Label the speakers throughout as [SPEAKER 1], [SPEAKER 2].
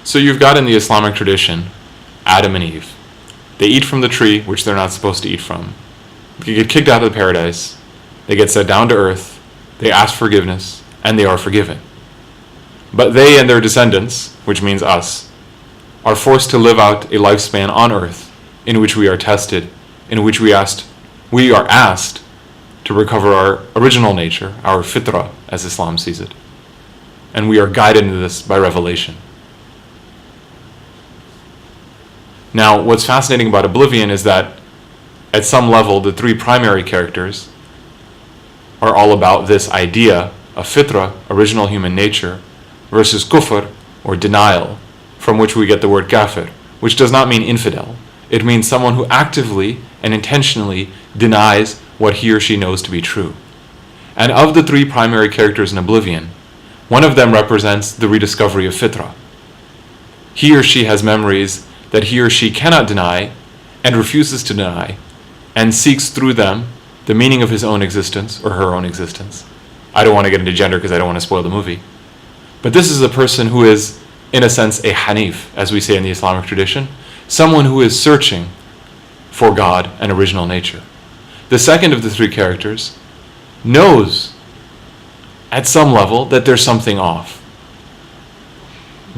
[SPEAKER 1] So you've got in the Islamic tradition Adam and Eve. They eat from the tree which they're not supposed to eat from. They get kicked out of the paradise. They get set down to earth. They ask forgiveness, and they are forgiven. But they and their descendants, which means us, are forced to live out a lifespan on earth in which we are tested, in which we are asked to recover our original nature, our fitrah, as Islam sees it. And we are guided into this by revelation. Now, what's fascinating about Oblivion is that at some level, the three primary characters are all about this idea of fitrah, original human nature, versus kufr, or denial, from which we get the word kafir, which does not mean infidel. It means someone who actively and intentionally denies what he or she knows to be true. And of the three primary characters in Oblivion, one of them represents the rediscovery of fitrah. He or she has memories that he or she cannot deny and refuses to deny, and seeks through them the meaning of his own existence or her own existence. I don't want to get into gender because I don't want to spoil the movie. But this is a person who is, in a sense, a hanif, as we say in the Islamic tradition, someone who is searching for God and original nature. The second of the three characters knows at some level that there's something off.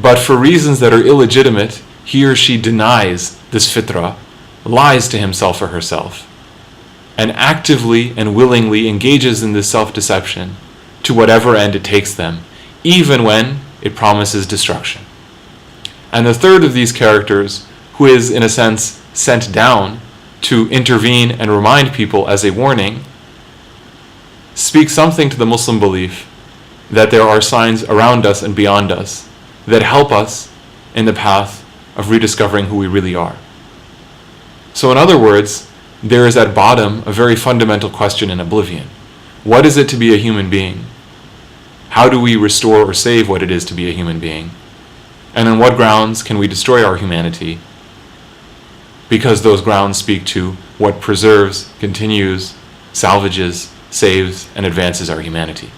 [SPEAKER 1] But for reasons that are illegitimate, he or she denies this fitrah, lies to himself or herself, and actively and willingly engages in this self-deception to whatever end it takes them, even when it promises destruction. And the third of these characters, who is in a sense sent down to intervene and remind people as a warning, speaks something to the Muslim belief that there are signs around us and beyond us that help us in the path of rediscovering who we really are. So in other words, there is at bottom a very fundamental question in Oblivion. What is it to be a human being? How do we restore or save what it is to be a human being? And on what grounds can we destroy our humanity? Because those grounds speak to what preserves, continues, salvages, saves, and advances our humanity.